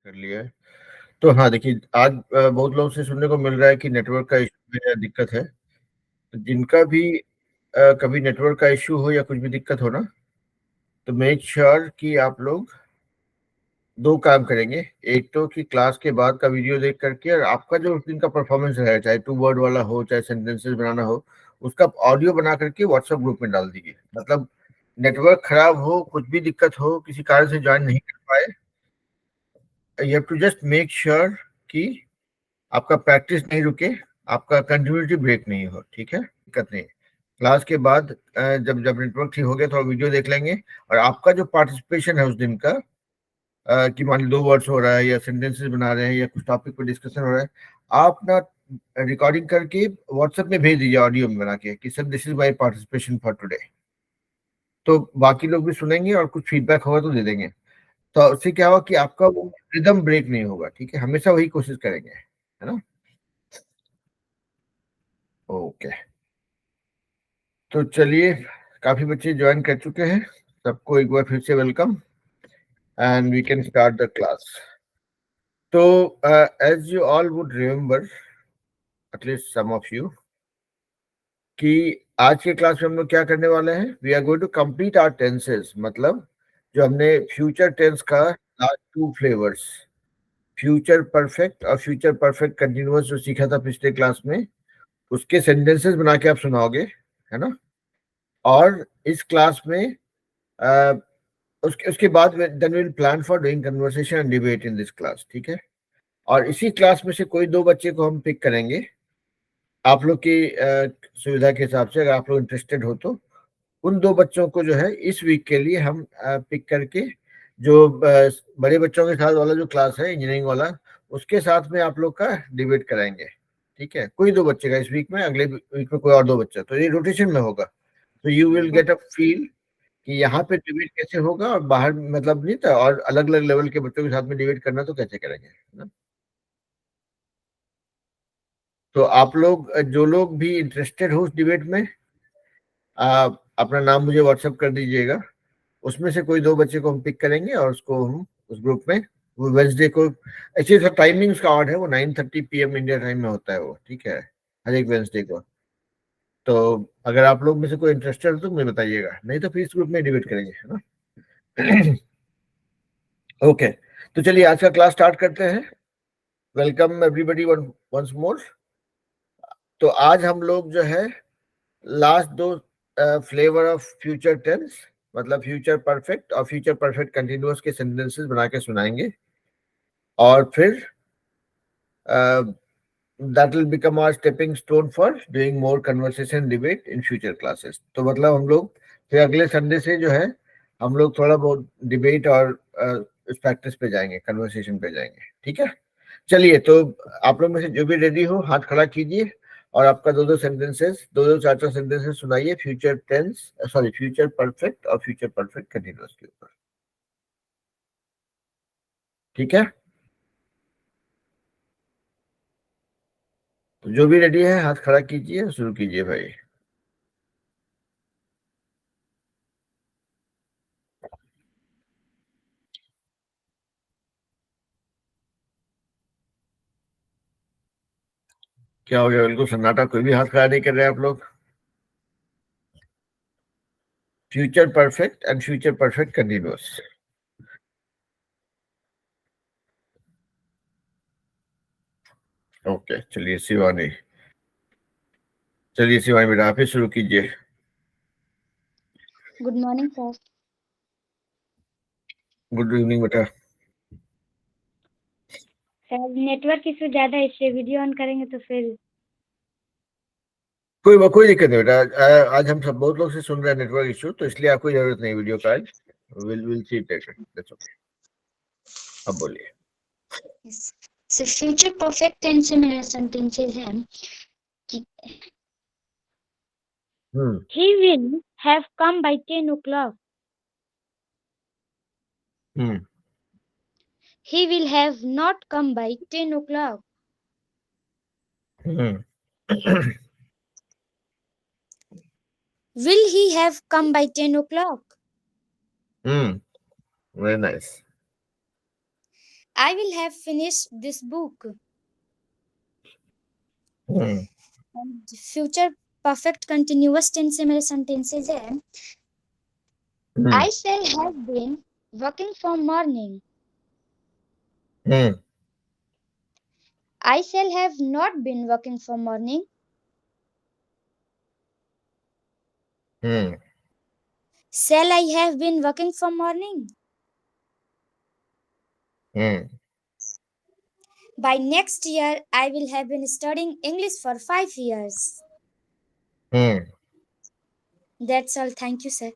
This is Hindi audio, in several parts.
कर लिया है। तो हाँ, देखिए आज बहुत लोगों से सुनने को मिल रहा है कि नेटवर्क का इशू है, दिक्कत है। तो जिनका भी कभी नेटवर्क का इशू हो या कुछ भी दिक्कत हो ना, तो मेक श्योर कि आप लोग दो काम करेंगे। एक तो कि क्लास के बाद का वीडियो देख करके और आपका जो उस दिन का परफॉर्मेंस है, चाहे 2 वर्ड वाला हो चाहे सेंटेंसेस बनाना हो, उसका ऑडियो बना करके व्हाट्सएप ग्रुप में डाल दीजिए। मतलब नेटवर्क खराब हो, कुछ भी दिक्कत हो, किसी कारण से ज्वाइन नहीं कर पाए, you have to just make sure कि आपका प्रैक्टिस नहीं रुके, आपका कंटिन्यूटी ब्रेक नहीं हो। ठीक है, दिक्कत नहीं। क्लास के बाद जब जब नेटवर्क ठीक हो गया थोड़ा वीडियो देख लेंगे, और आपका जो पार्टिसिपेशन है उस दिन का, कि मान लो 2 वर्ड्स हो रहा है या सेंटेंसेस बना रहे हैं या कुछ टॉपिक पर डिस्कशन हो रहा है, आप ना रिकॉर्डिंग करके व्हाट्सएप में भेज दीजिए ऑडियो में बना के कि sir this is my participation for today. तो बाकी लोग भी सुनेंगे और कुछ फीडबैक होगा तो दे देंगे। तो उससे क्या होगा कि आपका वो रिदम ब्रेक नहीं होगा। ठीक है, हमेशा वही कोशिश करेंगे, है ना। ओके, तो चलिए, काफी बच्चे ज्वाइन कर चुके हैं, सबको एक बार फिर से welcome and we can start the class. तो as you all would remember, at least some of you, कि आज के क्लास में हम लोग क्या करने वाले हैं, we are going to complete our tenses. मतलब जो हमने फ्यूचर टेंस का लास्ट 2 फ्लेवर्स, फ्यूचर परफेक्ट और फ्यूचर परफेक्ट कंटिन्यूअस, जो सीखा था पिछले क्लास में, उसके सेंटेंसेस बना के आप सुनाओगे, है ना। और इस क्लास में उसके उसके बाद then will plan for doing conversation and debate in this class. ठीक है, और इसी क्लास में से कोई 2 बच्चे को हम पिक करेंगे आप लोग की सुविधा के हिसाब से। अगर आप लोग इंटरेस्टेड हो तो उन 2 बच्चों को जो है इस वीक के लिए हम पिक करके, जो बड़े बच्चों के साथ वाला जो क्लास है इंजीनियरिंग वाला, उसके साथ में आप लोग का डिबेट कराएंगे। ठीक है, कोई 2 बच्चे का इस वीक में, अगले वीक में कोई और 2 बच्चा, तो ये रोटेशन में होगा। तो you will get a feel कि यहाँ पे डिबेट कैसे होगा और बाहर मतलब नहीं था, और अलग अलग लेवल के बच्चों के साथ में डिबेट करना तो कैसे करेंगे, है ना। तो आप लोग जो लोग भी इंटरेस्टेड हो उस डिबेट में, आप अपना नाम मुझे व्हाट्सएप कर दीजिएगा। उसमें से कोई 2 बच्चे को हम पिक करेंगे और उसको हम उस ग्रुप में, वो वेंसडे को, एक्चुअली टाइमिंग उसका ऑड है, वो 9:30 PM इंडिया टाइम में होता है वो। ठीक है, हर एक वेंसडे को। तो अगर आप लोग में से कोई इंटरेस्टेड हो तो मुझे बताइएगा, नहीं तो फिर इस ग्रुप में डिबेट करेंगे, है ना। ओके, तो चलिए आज का क्लास स्टार्ट करते हैं। Welcome everybody once more. तो आज हम लोग जो है last 2 flavour of future tense, मतलब फ्यूचर परफेक्ट और फ्यूचर परफेक्ट कंटिन्यूअस के सेंटेंसेस बना के सुनाएंगे, और फिर that will become our stepping stone for doing more conversation debate in future classes। तो मतलब हम लोग फिर अगले संडे से जो है हम लोग थोड़ा बहुत डिबेट और इस प्रैक्टिस पे जाएंगे, कन्वर्सेशन पे जाएंगे। ठीक है, चलिए, तो आप लोग में से जो भी रेडी हो हाथ खड़ा कीजिए और आपका 2-2 सेंटेंसेस, 2-2 4-4 सेंटेंसेस सुनाइए future tense, sorry future perfect और फ्यूचर परफेक्ट कंटिन्यूअस के ऊपर। ठीक है, तो जो भी रेडी है हाथ खड़ा कीजिए, शुरू कीजिए भाई। क्या हो गया, बिल्कुल सन्नाटा, कोई भी हाथ खड़ा नहीं कर रहे हैं आप लोग। Future perfect and future perfect continuous. Okay, चलिए शिवानी, चलिए शिवानी बेटा आप ही शुरू कीजिए। Good morning sir. Good evening बेटा। सर नेटवर्क इशू ज्यादा है, इसलिए वीडियो ऑन करेंगे तो फिर कोई दिक्कत नहीं बेटा, आज हम सब बहुत लोग से सुन रहे हैं नेटवर्क इशू, तो इसलिए आपको जरूरत नहीं वीडियो का आज। विल सी टेक इट, अब बोलिए। सर फ्यूचर परफेक्ट टेंस में मेरा सेंटेंसेस है कि he will have come by 10 o'clock. He will have not come by 10 o'clock. Will he have come by 10 o'clock? Very nice. I will have finished this book. And future perfect continuous tense से मेरे sentences हैं. I shall have been working from morning. I shall have not been working from morning. Shall I have been working from morning? By next year, I will have been studying English for 5 years. That's all. Thank you, sir.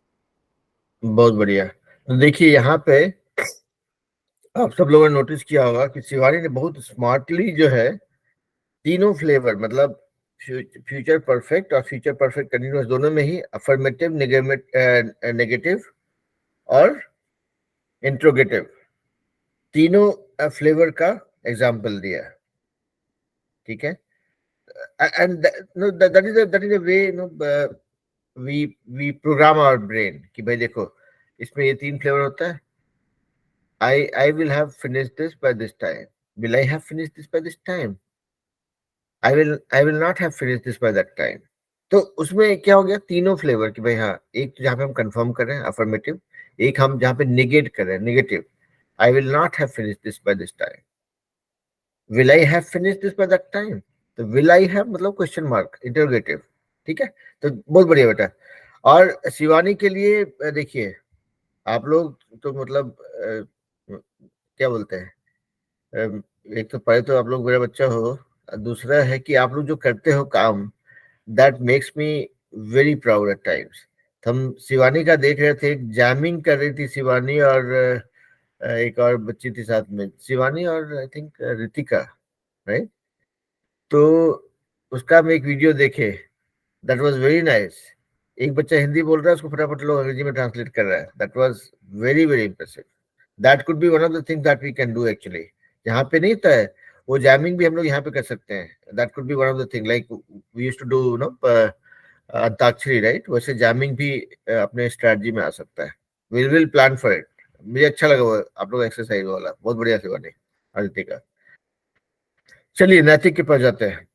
बहुत बढ़िया। तो देखिए यहाँ पे आप सब लोगों ने नोटिस किया होगा कि शिवानी ने बहुत स्मार्टली जो है तीनों फ्लेवर मतलब फ्यूचर परफेक्ट और फ्यूचर परफेक्ट कंटिन्यूअस दोनों में ही अफर्मेटिव, नेगेटिव और इंट्रोगेटिव तीनों फ्लेवर का एग्जांपल दिया। ठीक है, and that is a way we program our brain कि भाई देखो इसमें ये तीन फ्लेवर होता है। I will have finished this by this time. Will I have finished this by this time? I will not have finished this by that time. तो उसमें क्या हो गया तीनों फ्लेवर कि भाई हाँ, एक जहाँ पे हम कंफर्म कर रहे हैं अफर्मेटिव, एक हम जहाँ पे निगेट कर रहे हैं negative. I will not have finished this by this time. Will I have finished this by that time? तो will I have मतलब क्वेश्चन मार्क इंटरोगेटिव। ठीक है, तो बहुत बढ़िया बेटा। और शिवानी के लिए देखिए आप लोग तो मतलब क्या बोलते हैं, एक तो पहले तो आप लोग मेरा बच्चा हो, दूसरा है कि आप लोग जो करते हो काम that makes me very proud at times. हम शिवानी का देख रहे थे, जैमिंग कर रही थी शिवानी और एक और बच्ची थी साथ में, शिवानी और आई थिंक रितिका, राइट। तो उसका हम एक वीडियो देखे, दैट वाज वेरी नाइस। एक बच्चा हिंदी बोल रहा है, उसको फटाफट लोग अंग्रेजी में ट्रांसलेट कर रहा है। That was very very impressive. That could be one of the things that we can do actually. जहाँ पे नहीं था वो जैमिंग भी हम लोग यहाँ पे कर सकते हैं। That could be one of the thing like we used to do no अंताक्षरी, राइट। वैसे जैमिंग भी अपने स्ट्रेटजी में आ सकता है। We will plan for it. मुझे अच्छा लगा वो आप लोग एक्सरसाइज वाला, बहुत बढ़िया से बने आदित्य का। चलिए नैतिक के पास जाते हैं।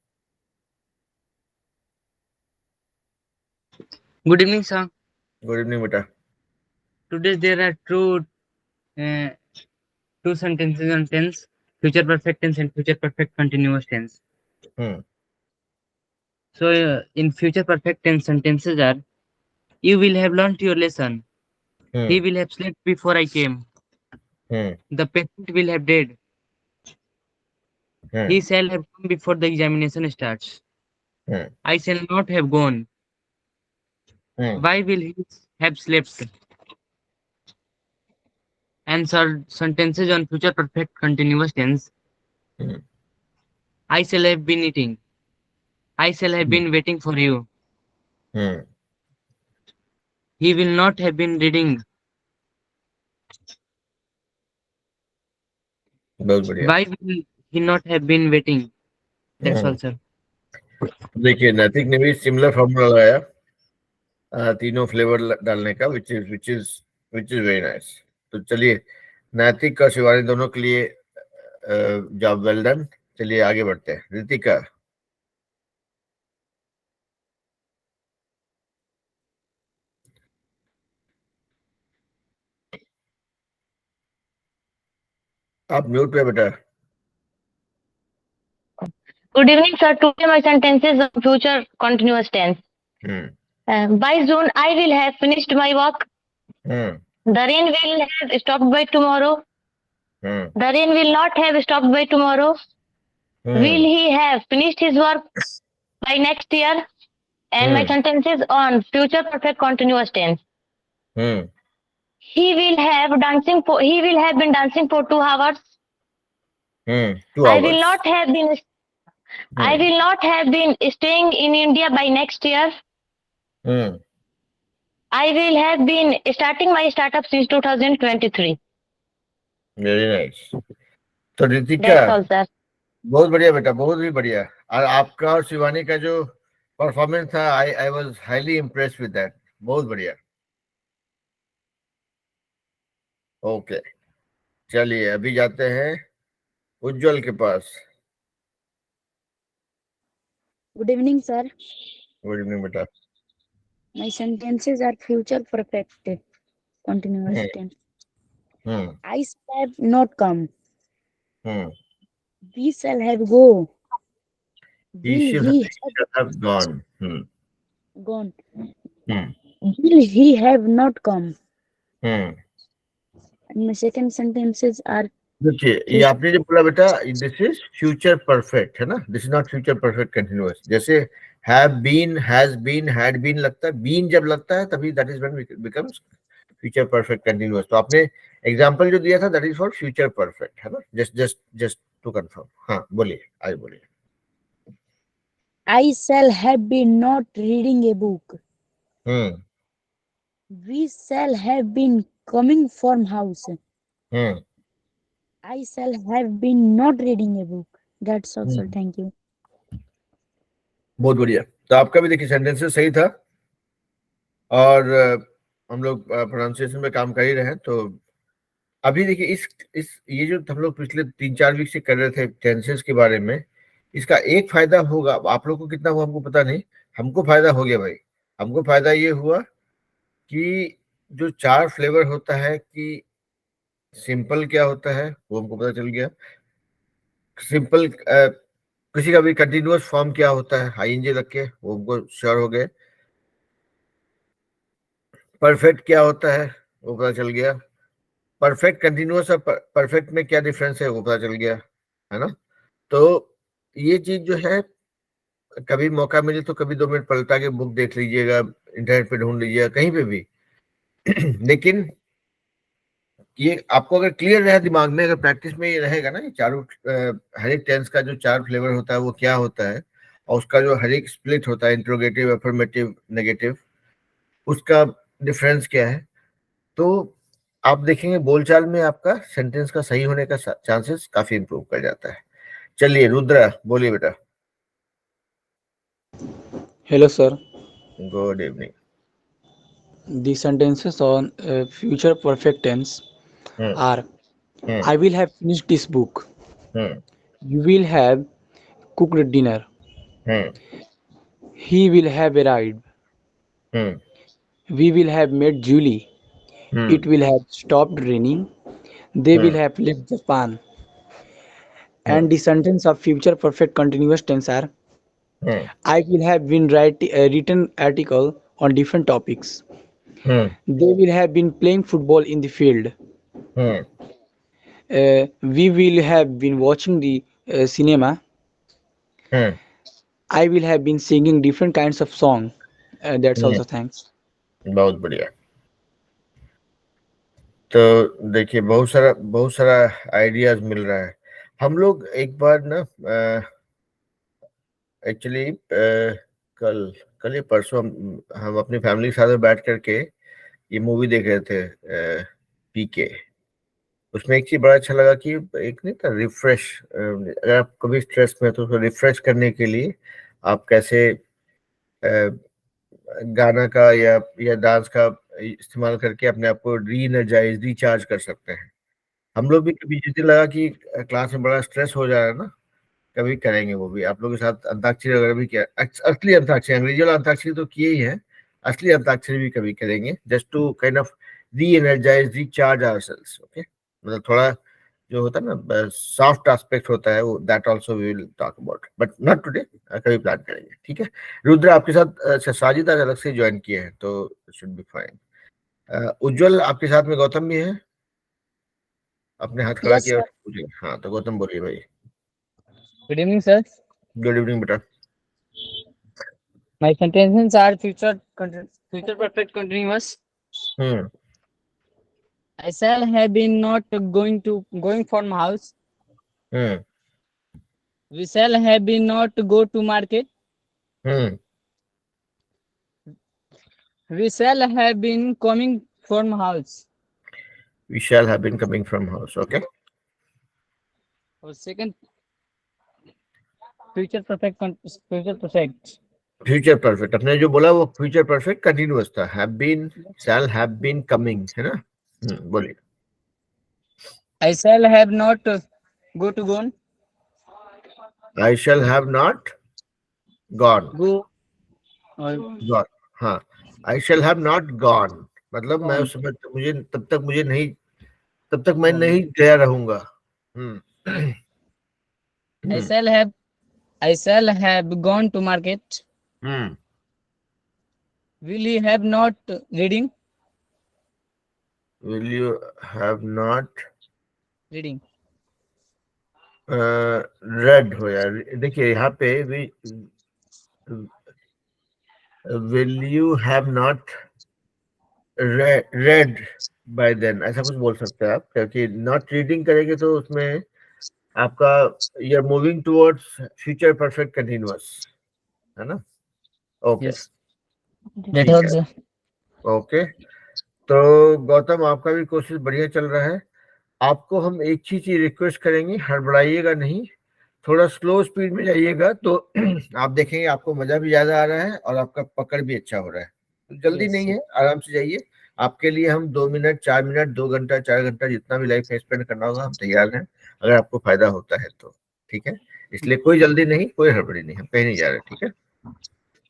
Good evening, sir. Good evening बेटा। Today there are two sentences on tense: future perfect tense and future perfect continuous tense. So in future perfect tense sentences are: you will have learnt your lesson. He will have slept before I came. The patient will have died. He shall have come before the examination starts. I shall not have gone. Why will he have slept? Answer sentences on future perfect continuous tense. I shall have been eating. I shall have been waiting for you. He will not have been reading. बहुत बढ़िया। Why will he not have been waiting? That's all, sir. देखिए नैतिक ने भी सिमिलर फॉर्मूला लगाया तीनों फ्लेवर डालने का, विच इज वेरी नाइस। तो चलिए नैतिक और शिवानी दोनों के लिए जॉब वेल डन। चलिए आगे बढ़ते हैं। रितिका, आप म्यूट पे बेटा। Good evening, sir. Today my sentences on future continuous tense. By June, I will have finished my work. The rain will have stopped by tomorrow. The rain will not have stopped by tomorrow. Will he have finished his work by next year? And my sentences on future perfect continuous tense. He will have been dancing for 2 hours. 2 I hours। will not have been staying in India by next year. I will have been starting my startup since 2023. Very nice. तो रितिका, That's all, sir. बहुत बढ़िया बेटा, बहुत ही बढ़िया। और आपका और शिवानी का जो परफॉर्मेंस था, I was highly impressed with that. बहुत बढ़िया। ओके चलिए अभी जाते हैं उज्जवल के पास। Good evening, sir. Good evening बेटा। My sentences are future perfect continuous tense. I shall have not come. We shall have go. He Will should he have gone. have gone? Hmm. Will he have not come? Hmm. And my second sentences are देखिए ये आपने जो बोला बेटा, दिस इज फ्यूचर परफेक्ट है ना, this is not future perfect continuous. जैसे have been, has been, had been लगता है, बीन जब लगता है तभी that is when becomes future perfect continuous. तो आपने एग्जांपल जो दिया था that is for future perfect है ना, जस्ट टू कंफर्म। हाँ बोलिए, आगे बोलिए। I shall have been not reading a book. We shall have been coming from house. I shall have been not reading a book. That's all, sir. Thank you. बहुत बढ़िया। तो आपका भी देखिए सेंटेंसेस सही था और हम लोग प्रोनाउंसिएशन पे काम कर ही रहे हैं। तो अभी देखिए इस ये जो हम लोग पिछले 3-4 वीक से कर रहे थे टेंसेस के बारे में, इसका एक फायदा होगा, आप लोग को कितना हुआ हमको पता नहीं, हमको फायदा हो गया भाई। हमको फायदा ये हुआ कि जो 4 फ्लेवर होता है कि सिंपल क्या होता है वो हमको पता चल गया। सिंपल किसी का भी कंटिन्यूअस फॉर्म क्या होता है आईएनजी रख के वो हमको श्योर हो गए। परफेक्ट क्या होता है वो पता चल गया। परफेक्ट कंटिन्यूअस और परफेक्ट में क्या डिफरेंस है वो पता चल गया, है ना। तो ये चीज जो है, कभी मौका मिले तो कभी 2 मिनट पलटा के बुक देख लीजिएगा, इंटरनेट पे ढूंढ लीजिएगा, कहीं पे भी। लेकिन ये आपको अगर क्लियर रहे दिमाग में, अगर प्रैक्टिस में ये रहेगा ना, ये चारों हर एक टेंस का जो 4 फ्लेवर होता है वो क्या होता है और उसका जो हर एक स्प्लिट होता है, इंट्रोगेटिव, अफर्मेटिव, नेगेटिव, उसका डिफरेंस क्या है, तो आप देखेंगे बोलचाल में आपका सेंटेंस का सही होने का चांसेस काफी इंप्रूव कर जाता है। चलिए रुद्रा बोलिए बेटा। Hello, sir. Good evening. The sentences on future perfect tense are I will have finished this book. You will have cooked dinner. He will have arrived. We will have met Julie. It will have stopped raining. They will have left Japan. And the sentence of future perfect continuous tense are I will have been written article on different topics. They will have been playing football in the field. We will have been watching the cinema. I will have been singing different kinds of song. That's also thanks. बहुत बढ़िया। तो देखिए बहुत सारा आइडियाज मिल रहा है। हम लोग एक बार ना एक्चुअली कल या परसों हम अपनी फैमिली के साथ बैठ करके ये मूवी देख रहे थे पीके। उसमें एक चीज बड़ा अच्छा लगा कि एक नहीं था रिफ्रेश, अगर आप कभी स्ट्रेस में तो उसको रिफ्रेश करने के लिए आप कैसे गाना का या डांस का इस्तेमाल करके अपने आप को री एनर्जाइज, रिचार्ज कर सकते हैं। हम लोग भी कभी जिस दिन लगा कि क्लास में बड़ा स्ट्रेस हो जा रहा है ना, कभी करेंगे वो भी आप लोगों के साथ अंताक्षरी वगैरह भी किया। असली अंताक्षरी, अंग्रेजी वाला अंताक्षरी तो किए ही है, असली अंताक्षरी भी कभी करेंगे, just to kind of reenergize, recharge ourselves. Okay, मतलब थोड़ा जो होता है ना सॉफ्ट एस्पेक्ट होता है वो, that also we will talk about, but not today, कभी प्लान करेंगे। ठीक है रुद्र, आपके साथ साजिद आज अलग से ज्वाइन किए हैं तो शुड बी फाइन। उज्जवल आपके साथ में गौतम भी है, अपने हाथ खड़ा किया। हाँ तो गौतम बोलिए भाई। Good evening, sir. Good evening बेटा। My sentences are future perfect continuous. I shall have been not going from house. We shall have been not go to market. We shall have been coming from house. We shall have been coming from house. Okay. Or second, future perfect. Future perfect अपने जो बोला वो फ्यूचर परफेक्ट कंटिन्यूअस था, have been, shall have been, coming, है ना। बोलिए। I shall have not Go to gone. I shall have not gone. Go. और Gone. हाँ, I shall have not gone मतलब मैं Gone. उस समय तब तक मैं नहीं गया रहूंगा. I shall have gone to market. Will he have not reading? Will you have not Reading. read हो यार. देखिए यहाँ पे will you have not read by then, ऐसा कुछ बोल सकते हैं आप, क्योंकि not reading करेंगे तो उसमें आपका you're moving towards future perfect continuous, है ना? Okay, Yes. That also. Okay. तो गौतम, आपका भी कोशिश बढ़िया चल रहा है. आपको हम एक चीज रिक्वेस्ट करेंगे, हड़बड़ाइएगा नहीं, थोड़ा स्लो स्पीड में जाइएगा तो आप देखेंगे आपको मजा भी ज्यादा आ रहा है और आपका पकड़ भी अच्छा हो रहा है. जल्दी Yes. नहीं है, आराम से जाइए. आपके लिए हम 2 मिनट 4 मिनट 2 घंटा 4 घंटा जितना भी लाइफ में स्पेंड करना होगा हम तैयार हैं, अगर आपको फायदा होता है तो. ठीक है, इसलिए कोई जल्दी नहीं, कोई हड़बड़ी नहीं, हम कहीं नहीं जा रहे. ठीक है,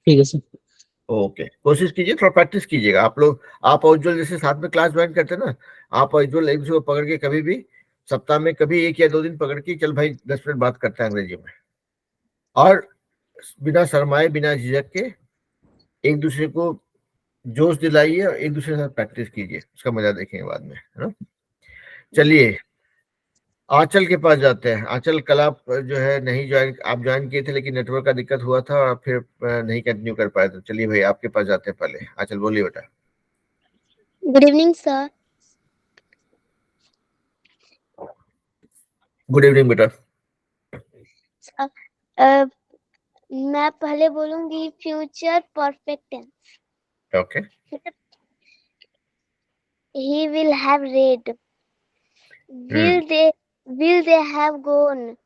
ठीक है सर. ओके. कोशिश कीजिए, थोड़ा प्रैक्टिस कीजिएगा. आप लोग, आप और उज्जवल जैसे साथ में क्लास ज्वाइन करते हैं ना, आप और उज्जवल एक दूसरे को पकड़ के कभी भी सप्ताह में कभी 1 या 2 दिन पकड़ के चल भाई 10 मिनट बात करते हैं अंग्रेजी में, और बिना शर्माए बिना झिझक के एक दूसरे को जोश दिलाइए और एक दूसरे के साथ प्रैक्टिस कीजिए, उसका मजा देखेंगे बाद में, है ना? चलिए आंचल के पास जाते हैं. आंचल, कल आप जो है नहीं आप ज्वाइन किए थे लेकिन नेटवर्क का दिक्कत हुआ था और फिर नहीं कंटिन्यू कर पाए. तो चलिए भाई आपके पास जाते हैं पहले. आंचल बोलिए बेटा. Good evening sir. Good evening बेटा. मैं पहले बोलूंगी future perfect tense. Okay. He will have read. Will they have gone?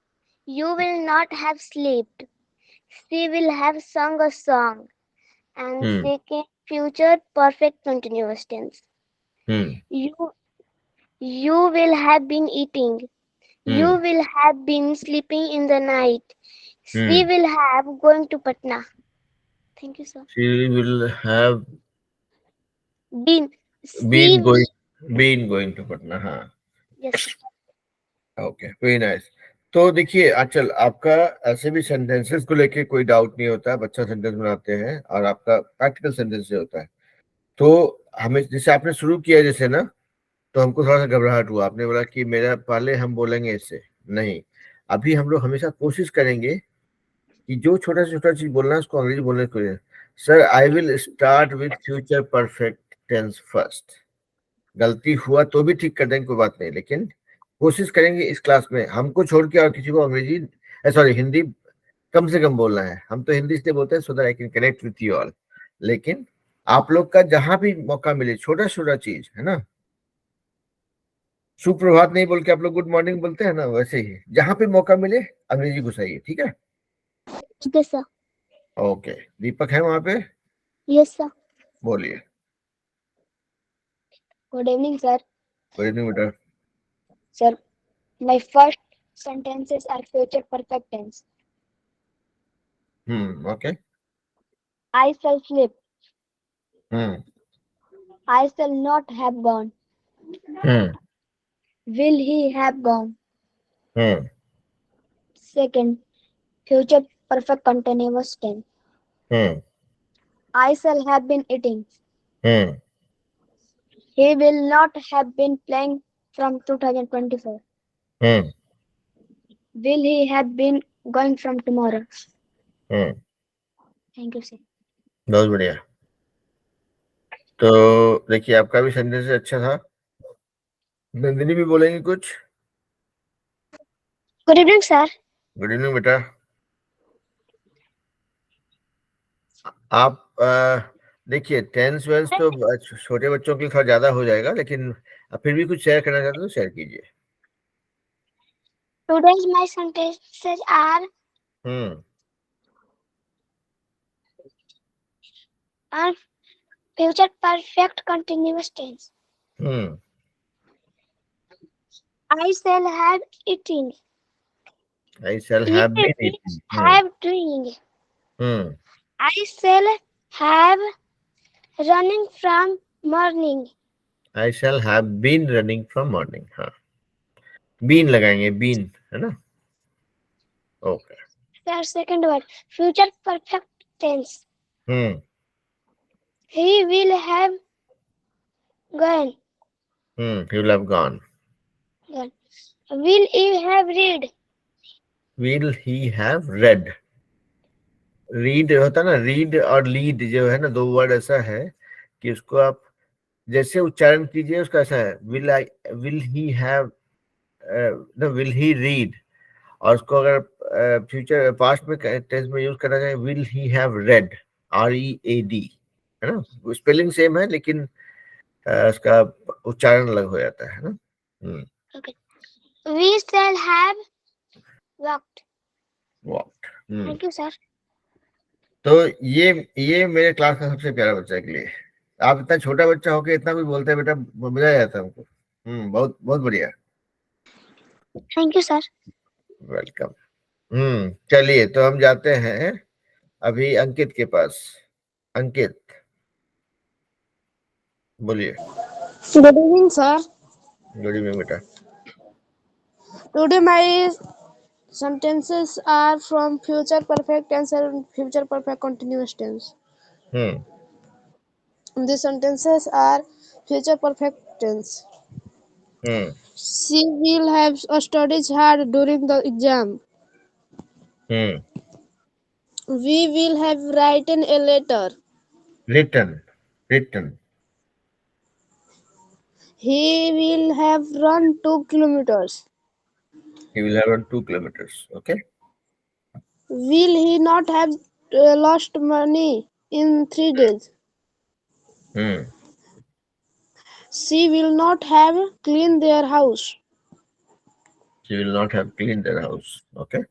You will not have slept. She will have sung a song. And second, future perfect continuous tense. You will have been eating. You will have been sleeping in the night. She will have going to Patna. Thank you, sir. She will have Been going to Patna. हाँ. Yes. Okay, very nice. तो देखिए आंचल, आपका ऐसे भी सेंटेंसेस को लेके कोई डाउट नहीं होता है, अच्छा सेंटेंस बनाते हैं और आपका प्रैक्टिकल सेंटेंस से होता है. तो हमें जैसे आपने शुरू किया जैसे ना, तो हमको थोड़ा सा घबराहट हुआ. आपने बोला कि मेरा पहले हम बोलेंगे इससे नहीं. अभी हम लोग हमेशा कोशिश करेंगे कि जो छोटा से छोटा चीज बोलना है उसको अंग्रेजी बोलने को. Sir, I will start with future perfect tense first. गलती हुआ तो भी ठीक कर देंगे, कोई बात नहीं, लेकिन कोशिश करेंगे इस क्लास में हमको छोड़ के और किसी को अंग्रेजी हिंदी कम से कम बोलना है. हम तो हिंदी से बोलते हैं so that I can connect with you all. लेकिन आप लोग का जहां भी मौका मिले, छोटा छोटा चीज है ना, सुप्रभात नहीं बोल के आप लोग गुड मॉर्निंग बोलते हैं ना, वैसे ही जहां पे मौका मिले अंग्रेजी घुसाइए. ठीक है? ठीक है सर. ओके. दीपक है वहां पे? Yes sir. बोलिए. Good evening sir. Good evening बेटा. Sir, my first sentences are future perfect tense. Okay. I shall sleep. I shall not have gone. Will he have gone? Second, future perfect continuous tense. I shall have been eating. He will not have been playing from 2024. Will he have been going from tomorrow? Thank you, sir. बहुत बढ़िया. तो देखिए आपका भी सेंटेंस अच्छा था. नंदिनी भी बोलेंगे कुछ? Good evening sir. Good evening बेटा. आप देखिए टेंस वेंस तो छोटे बच्चों के लिए थोड़ा ज्यादा हो जाएगा, लेकिन फिर भी कुछ शेयर करना चाहते हो तो शेयर कीजिए. Today's my sentences are future perfect continuous tense. I shall have eaten. I shall have been eating. Have doing. Hmm. I shall have running from morning. I shall have been running from morning. हाँ, been लगाएंगे, been, है ना? Okay. Sir, second word, future perfect tense. He will have gone. He will have gone. Will he have read? Will he have read? Read होता ना, रीड और लीड जो है ना, दो वर्ड ऐसा है कि उसको आप जैसे उच्चारण कीजिए उसका ऐसा है, will he have, will he read, और उसको अगर फ्यूचर पास्ट में टेंस में यूज करना चाहिए, will he have read, READ, है ना? स्पेलिंग सेम है लेकिन उसका उच्चारण अलग हो जाता है ना। Okay. We shall have walked. Walked. Thank you, sir. तो ये मेरे क्लास का सबसे प्यारा बच्चा के लिए। आप इतना छोटा बच्चा होके इतना भी बोलते हैं बेटा, मजा आ जाता है हमको। बहुत बहुत बढ़िया। Thank you, sir. वेलकम। चलिए तो हम जाते हैं अभी अंकित के पास। अंकित बोलिए। Good evening, sir. Good evening बेटा। Today my sentences are from future perfect tense and future perfect continuous tense. The sentences are future perfect tense. She will have studied hard during the exam. We will have written a letter. Written. He will have run 2 kilometers. He will have run 2 kilometers. Okay. Will he not have lost money in 3 days? She will not have cleaned their house. She will not have cleaned their house. Okay.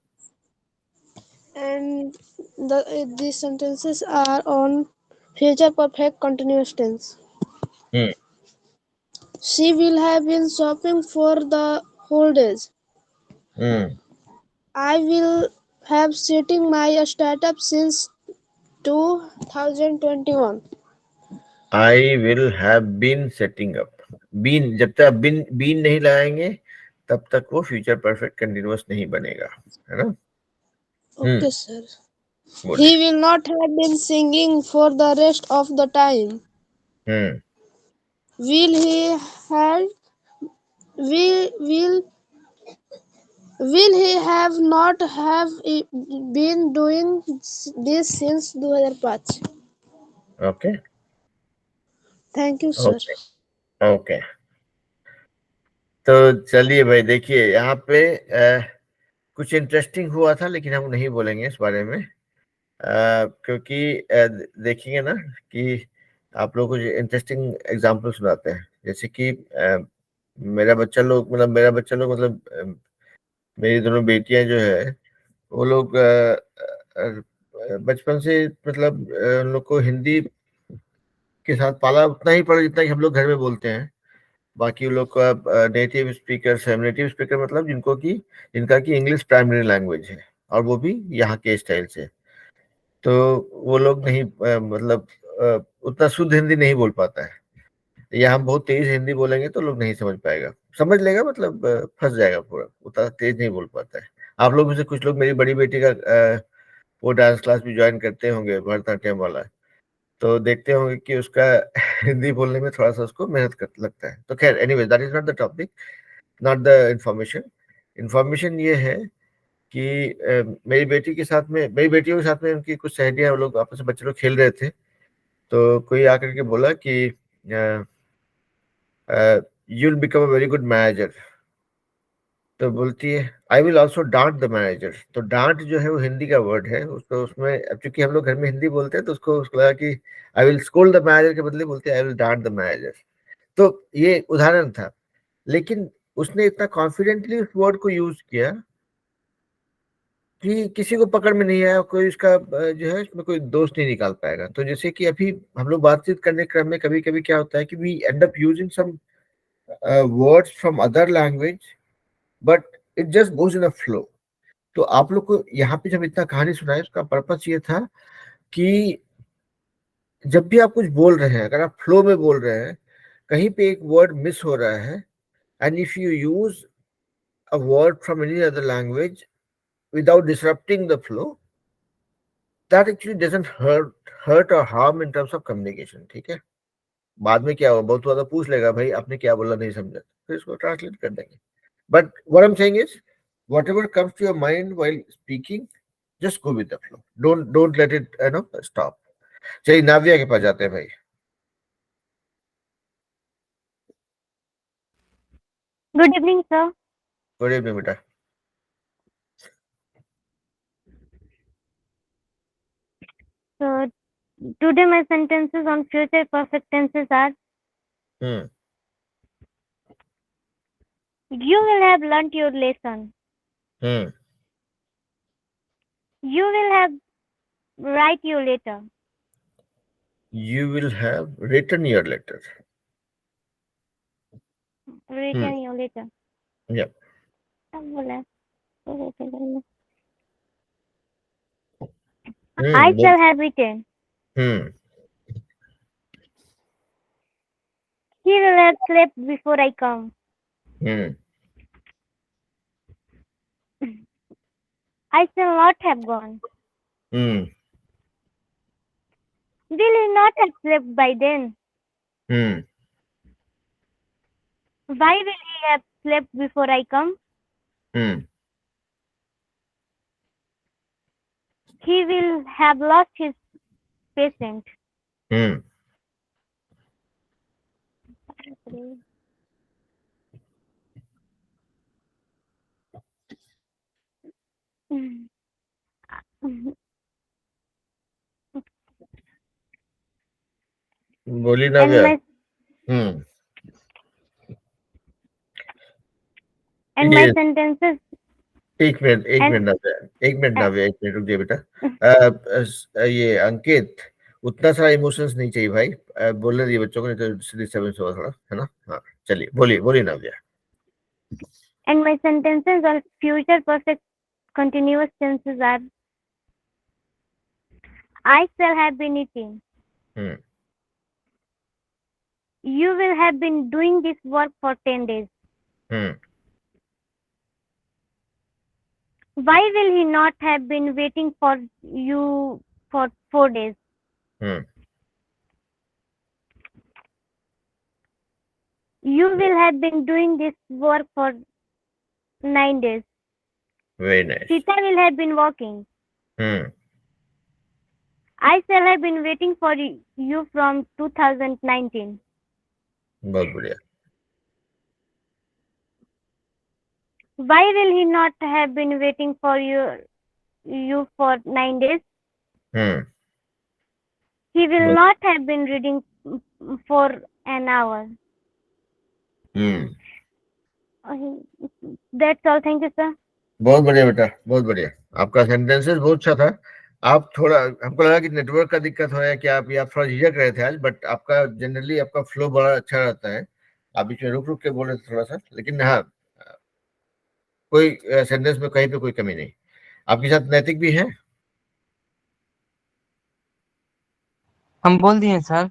And these sentences are on future perfect continuous tense. She will have been shopping for the whole days. I will have setting my startup since 2021. I will have been setting up. Been, जब तक been नहीं लगाएंगे तब तक वो फ्यूचर परफेक्ट कंटिन्यूअस नहीं बनेगा, है ना? Okay, sir. He will not have been singing for the rest of the time. Will he have not have been doing this since 2005? Okay. Thank you, sir. Okay. तो चलिए भाई, देखिए यहाँ पे कुछ इंटरेस्टिंग हुआ था लेकिन हम नहीं बोलेंगे इस बारे में, क्योंकि देखेंगे ना कि आप लोग कुछ इंटरेस्टिंग एग्जांपल सुनाते हैं। जैसे कि मेरा बच्चा लोग मतलब मेरी दोनों बेटियां जो है वो लोग बचपन से मतलब उन लोग को हिंदी के साथ पाला उतना ही पड़ा जितना कि हम लोग घर में बोलते हैं। बाकी वो लोग का नेटिव स्पीकर मतलब जिनका की इंग्लिश प्राइमरी लैंग्वेज है, और वो भी यहाँ के स्टाइल से। तो वो लोग नहीं मतलब उतना शुद्ध हिंदी नहीं बोल पाता है, या हम बहुत तेज हिंदी बोलेंगे तो लोग नहीं समझ पाएगा, समझ लेगा मतलब फंस जाएगा पूरा, उतना तेज नहीं बोल पाता है। आप लोग में से कुछ लोग मेरी बड़ी बेटी का वो डांस क्लास भी ज्वाइन करते होंगे, भरतनाट्यम वाला, तो देखते होंगे कि उसका हिंदी बोलने में थोड़ा सा उसको मेहनत लगता है। तो खैर anyways, that is not the topic, not the information ये है कि मेरी बेटियों के साथ में उनकी कुछ सहेलियां, वो लोग आपस में बच्चे लोग खेल रहे थे, तो कोई आकर के बोला कि you'll become a very good manager। तो बोलती है आई विल ऑल्सो डांट द मैनेजर। तो डांट जो है वो हिंदी का वर्ड है, उसको उसमें अब चूंकि हम लोग घर में हिंदी बोलते हैं तो उसको लगा कि I will scold the manager के बदले बोलते हैं आई विल डांट द मैनेजर। तो ये उदाहरण था, लेकिन उसने इतना कॉन्फिडेंटली उस वर्ड को यूज किया कि किसी को पकड़ में नहीं आया, कोई उसका जो है उसमें कोई दोष नहीं निकाल पाएगा। तो जैसे कि अभी हम लोग बातचीत करने क्रम में कभी कभी क्या होता है कि we end up using some words from other language, but it just goes in a flow। तो आप लोग को यहाँ पे जब इतना कहानी सुनाई, उसका पर्पस ये था कि जब भी आप कुछ बोल रहे हैं, अगर आप फ्लो में बोल रहे हैं, कहीं पे एक वर्ड मिस हो रहा है, and if you use a word from any other language without disrupting the flow, that actually doesn't hurt or harm in terms of communication. ठीक है, बाद में क्या होगा, बहुत ज्यादा पूछ लेगा भाई आपने क्या बोला नहीं समझा, फिर इसको ट्रांसलेट कर देंगे. But what I'm saying is, whatever comes to your mind while speaking, just go with the flow. Don't let it stop. चलिए नाव्या के पास जाते हैं भाई. Good evening, sir. Good evening बेटा. So today my sentences on future perfect tenses are: you will have learnt your lesson. You will have write your letter. You will have written your letter. Written your letter. Yep. I shall have written. He will have slept before I come. I shall not have gone. Will he not have slept by then? Why will he have slept before I come? He will have lost his patient. बोली नाव्या. And my sentences. एक मिनट नाव्या, रुक जाइए बेटा. ये अंकित, उतना सारा इमोशंस नहीं चाहिए भाई. बोलने दिए बच्चों को, नहीं तो डिस्टर्बेंस होगा थोड़ा, है ना. हाँ चलिए, बोलिए Navya. And my sentences on future perfect continuous tenses are: I shall have been eating. You will have been doing this work for 10 days. Why will he not have been waiting for you for 4 days? You will have been doing this work for 9 days. Very nice. Sita will have been walking. I shall have been waiting for you from 2019. बहुत बढ़िया. Why will he not have been waiting for you for 9 days? He will not have been reading for an hour. That's all. Thank you, sir. बहुत बढ़िया बेटा, बहुत बढ़िया. आपका सेंटेंसेस बहुत अच्छा था. आप थोड़ा, हमको लगा कि नेटवर्क का दिक्कत हो या कि आप थोड़ा झिझक रहे थे आज, बट आपका जनरली आपका फ्लो बड़ा अच्छा रहता है. आप बीच में रुक के बोल रहे थे थोड़ा सा, लेकिन हाँ, कोई सेंटेंस में कहीं पे कोई कमी नहीं. आपके साथ नैतिक भी है. हम बोल दिए सर.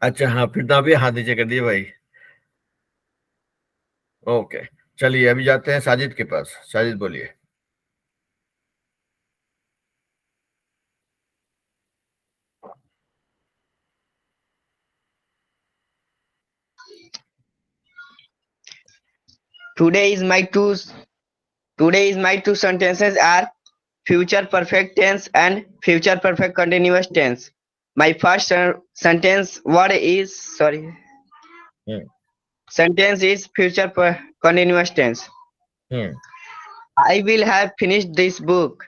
अच्छा हाँ, फिर नाव्या हाथ नीचे कर दिए भाई. ओके चलिए, अभी जाते हैं साजिद के पास. साजिद बोलिए. Today's my two sentences are future perfect tense and future perfect continuous tense. My first sentence sentence is future continuous tense. I will have finished this book.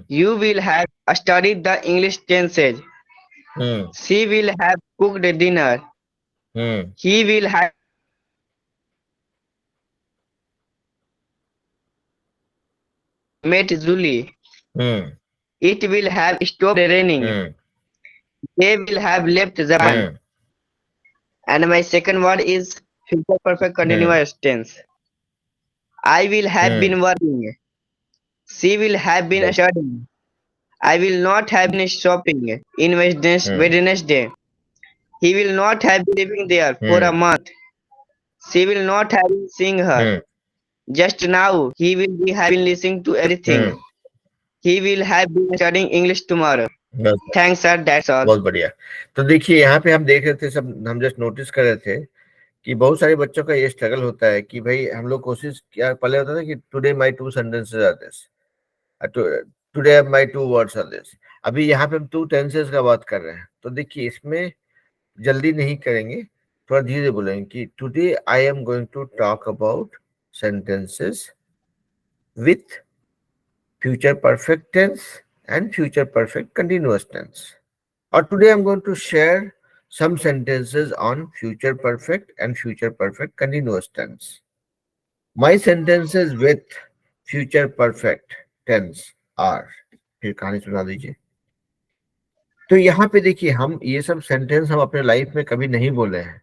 You will have studied the English tenses. She will have cooked dinner. He will have met Julie. It will have stopped raining. They will have left Japan. And my second word is future perfect continuous tense. I will have been working. She will have been studying. I will not have been shopping in Wednesday. He will not have been living there for a month. She will not have been seeing her. Just now, he will be having listening to everything. He will have been studying English tomorrow. Thanks, sir. That's all. बहुत बढ़िया। तो देखिए यहाँ पे हम देख रहे थे, सब हम जस्ट नोटिस कर रहे थे कि बहुत सारे बच्चों का ये स्ट्रगल होता है कि भाई हम लोग कोशिश क्या, पहले होता था कि today my 2 sentences are this, today my 2 words are this. अभी यहाँ पे हम 2 टेंसेस का बात कर रहे हैं। तो देखिए इसमें जल्दी नहीं करेंगे, थोड़ा धीरे बोलेंगे कि today I am going to talk about sentences with future perfect tense and future perfect continuous tense. Or today I'm going to share some sentences on future perfect and future perfect continuous tense. My sentences with future perfect tense are, फिर कहानी सुना दीजिए। तो यहाँ पे देखिए हम ये सब सेंटेंस हम अपने लाइफ में कभी नहीं बोले हैं।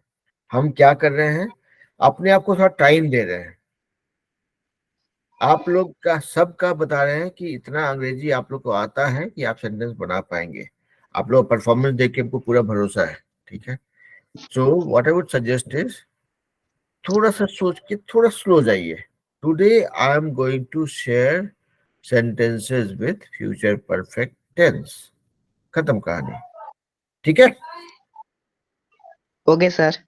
हम क्या कर रहे हैं, अपने आप को थोड़ा टाइम दे रहे हैं। आप लोग का सबका बता रहे हैं कि इतना अंग्रेजी आप लोग को आता है कि आप सेंटेंस बना पाएंगे। आप लोग परफॉर्मेंस देख के हमको पूरा भरोसा है, ठीक है। So what I would suggest is थोड़ा सा सोच के थोड़ा स्लो जाइए। Today I am going to share sentences with future perfect tense, खत्म कहानी, ठीक है। Okay sir.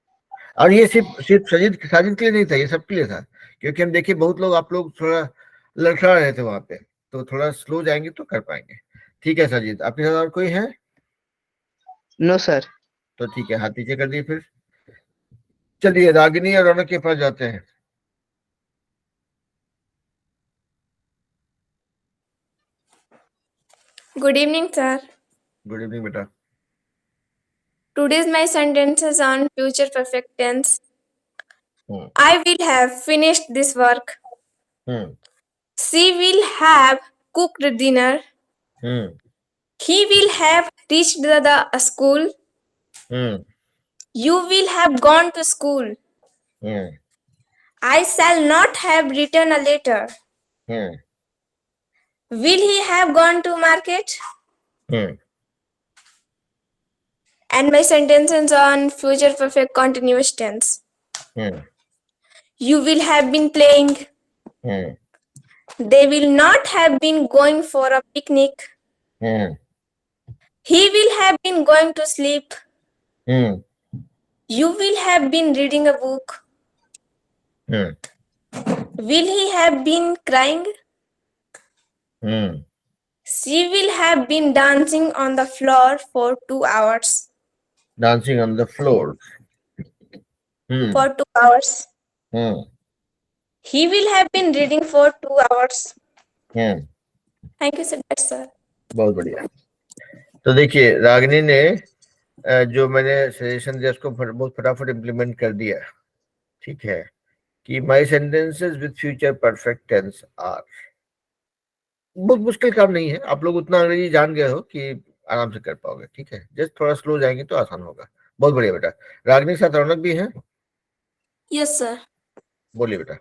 और ये सिर्फ साजिद के लिए नहीं था, ये सबके लिए था, क्योंकि हम देखिए बहुत लोग, आप लोग थोड़ा लड़खड़ा रहे थे वहां पे, तो थोड़ा स्लो जाएंगे तो कर पाएंगे, ठीक है। साजिद आपके साथ और कोई है? No sir. तो ठीक है, हाथ नीचे कर दिए। फिर चलिए रागिनी और रौनक के पास जाते हैं। Good evening, sir. Good evening बेटा। Today's my sentences on future perfect tense. I will have finished this work. She will have cooked dinner. He will have reached the school. You will have gone to school. I shall not have written a letter. Will he have gone to market? And my sentences on future perfect continuous tense. You will have been playing. They will not have been going for a picnic. He will have been going to sleep. You will have been reading a book. Will he have been crying? She will have been dancing on the floor for 2 hours. Dancing on the floor. For 2 hours. He will have been reading for 2 hours. Thank you, sir. बहुत बढ़िया। तो देखिए रागिनी ने जो मैंने सजेशन दिया उसको बहुत फटाफट इम्प्लीमेंट कर दिया, ठीक है, कि my sentences with future perfect tense are. बहुत मुश्किल काम नहीं है, आप लोग उतना अंग्रेजी जान गए हो कि आराम से कर पाओगे, ठीक है। जस्ट थोड़ा स्लो जाएंगे तो आसान होगा। बहुत बढ़िया बेटा। रागिनी के साथ रौनक भी है? Yes sir. बोलिए बेटा।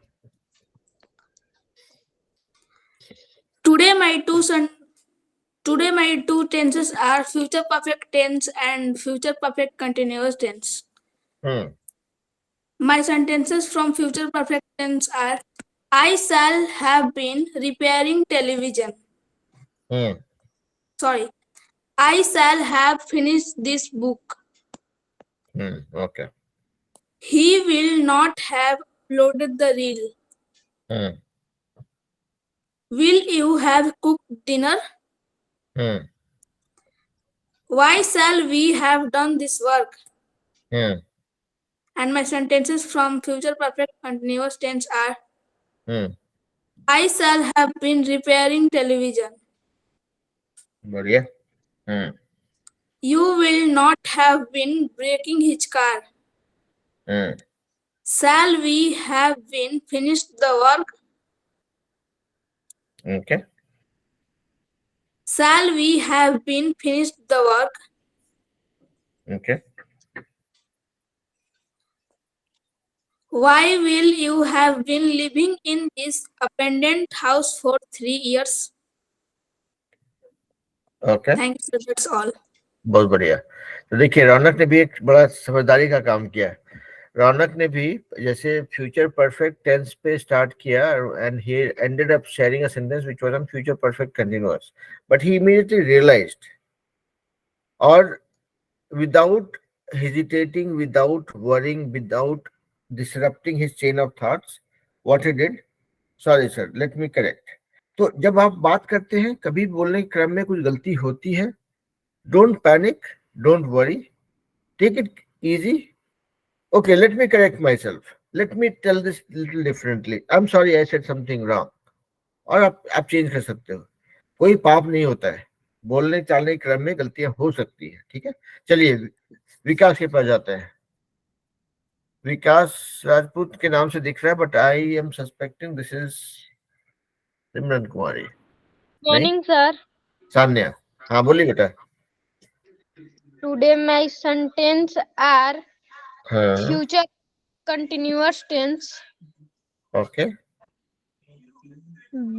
Today my two tenses are future perfect tense and future perfect continuous tense. My sentences from future perfect tense are: I shall have been repairing television. I shall have finished this book. Okay. He will not have uploaded the reel. Will you have cooked dinner? Why shall we have done this work? And my sentences from future perfect continuous tense are: I shall have been repairing television. बढ़िया। You will not have been breaking his car. Shall we have been finished the work? Okay. Shall we have been finished the work? Okay. Why will you have been living in this abandoned house for 3 years? Okay, Thank you, sir. That's all. बहुत बढ़िया। तो देखिए रौनक ने भी एक बड़ा समझदारी का काम किया। रौनक ने भी जैसे फ्यूचर परफेक्ट टेंस पे स्टार्ट किया and he ended up sharing a sentence which was on future perfect continuous, but he immediately realised और without hesitating, without worrying, without disrupting his chain of thoughts, what he did, sorry sir, let me correct. तो जब आप बात करते हैं, कभी बोलने के क्रम में कुछ गलती होती है, don't panic, don't worry, take it easy. Okay, let me correct myself. Let me tell this little differently. I'm sorry I said something wrong. और आप चेंज कर सकते हो, कोई पाप नहीं होता है, बोलने चालने के क्रम में गलतियां हो सकती है, ठीक है। चलिए विकास के पास जाते हैं। विकास राजपूत के नाम से दिख रहा है, but I am suspecting this is Simran Kumari. Morning sir. Sanya, हाँ बोलिए बेटा। टुडे माय सेंटेंस आर हाँ, future continuous tense. Okay.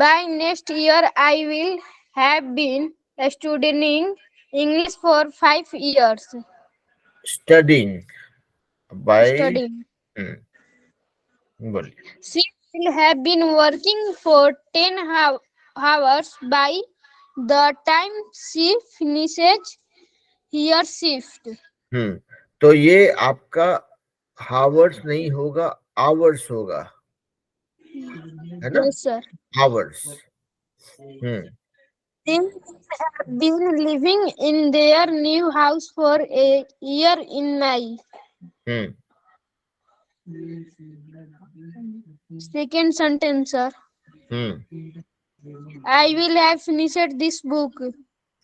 By next year, I will have been studying English for 5 years. Studying by Studying. बोलिए। She will have been working for 10 hours by the time she finishes her shift. तो ये आपका हावर्स नहीं होगा, आवर्स होगा, है ना? Yes, sir. Hours. They have been living in their new house for a year in May. Second sentence, sir. I will have finished this book.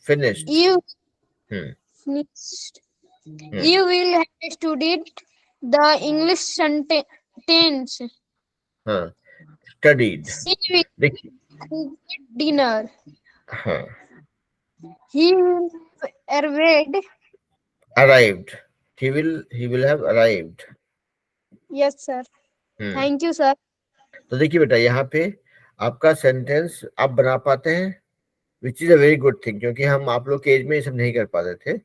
Finished. You finished. You will have studied the English sentence. Studied. She will get dinner. हाँ, He will have arrived. arrived. He will have arrived. Yes, sir. Thank you, sir. तो देखिए बेटा, यहाँ पे आपका सेंटेंस आप बना पाते हैं, which is a very good thing, क्योंकि हम आप लोग के एज में ये सब नहीं कर पाते थे।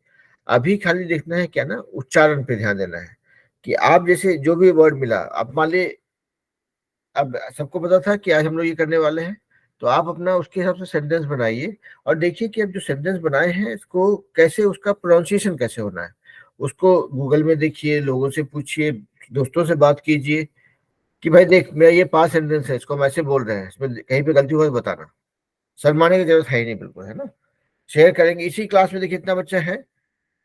अभी खाली देखना है क्या ना, उच्चारण पे ध्यान देना है कि आप जैसे जो भी वर्ड मिला, आप मान ली अब सबको पता था कि आज हम लोग ये करने वाले हैं, तो आप अपना उसके हिसाब से सेंटेंस बनाइए और देखिए कि अब जो सेंटेंस बनाए हैं इसको कैसे, उसका प्रोनाउंसिएशन कैसे होना है, उसको गूगल में देखिए, लोगों से पूछिए, दोस्तों से बात कीजिए कि भाई देख मेरा ये पास सेंटेंस है, इसको हम ऐसे बोल रहे हैं, इसमें कहीं पे गलती हो तो बताना। शर्माने की जरूरत है ही नहीं, बिल्कुल, है ना। शेयर करेंगे। इसी क्लास में देखिए इतना बच्चा है,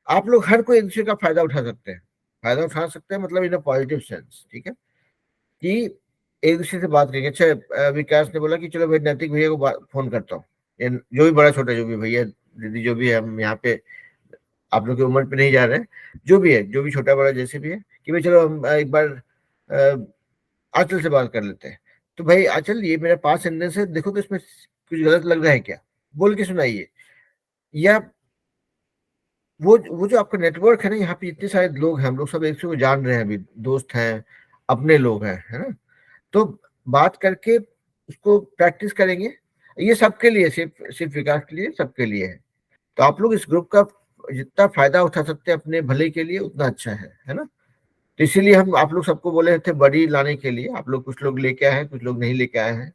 आप लोग हर कोई एक दूसरे का फायदा उठा सकते हैं, फायदा उठा सकते हैं मतलब इन अ पॉजिटिव सेंस, ठीक है, कि एक दूसरे से बात करेंगे। अच्छा विकास ने बोला कि चलो भाई नैतिक भैया को फोन करता हूँ, जो भी बड़ा छोटा, जो भी भैया दीदी जो भी है, हम यहाँ पे आप लोग की उम्र पे नहीं जा रहे हैं, जो भी है, जो भी छोटा बड़ा जैसे भी है, कि भाई चलो हम एक बार आंचल से बात कर लेते हैं। तो भाई आंचल, ये मेरा पास सेंटेंस है, देखो तो इसमें कुछ गलत लग रहा है क्या, बोल के सुनाइए। या वो जो आपका नेटवर्क है ना, यहाँ पे इतने सारे लोग हैं, हम लोग सब एक दूसरे को जान रहे हैं, अभी दोस्त हैं, अपने लोग हैं, है ना, तो बात करके उसको प्रैक्टिस करेंगे। ये सबके लिए, सिर्फ विकास के लिए, सबके लिए है। तो आप लोग इस ग्रुप का जितना फायदा उठा सकते हैं अपने भले के लिए, उतना अच्छा है ना। तो इसीलिए हम आप लोग सबको बोले थे बड़ी लाने के लिए। आप लोग कुछ लोग लेके आए हैं, कुछ लोग नहीं लेके आए हैं,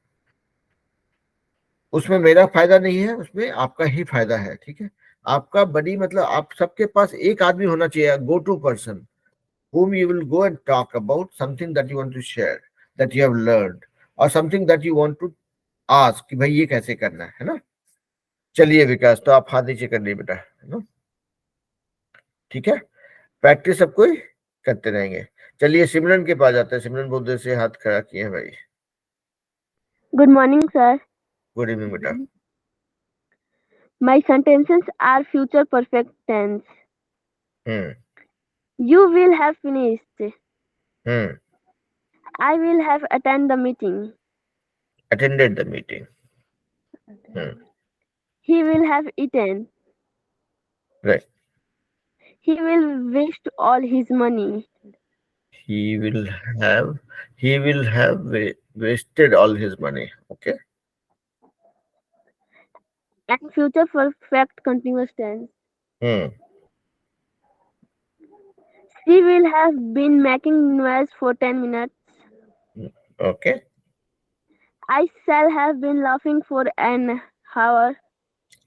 उसमें मेरा फायदा नहीं है, उसमें आपका ही फायदा है, ठीक है। आपका बड़ी मतलब आप सबके पास एक आदमी होना चाहिए, go to person whom you will go and talk about something that you want to share, that you have learned, or something that you want to ask कि भाई ये कैसे करना है ना। चलिए विकास, तो आप हाथ नीचे कर लिए बेटा, है ना, ठीक है, प्रैक्टिस सब कोई करते रहेंगे। चलिए सिमरन के पास जाते हैं। सिमरन बहुत देर से हाथ खड़ा किए हैं भाई। Good morning, sir. Good evening बेटा। My sentences are future perfect tense. Hmm You will have finished. Hmm I will have attended the meeting. attended the meeting. He will have eaten. Right. He will waste all his money. he will have wasted all his money. Okay. And future perfect continuous tense. She will have been making noise for 10 minutes. Okay. I shall have been laughing for an hour.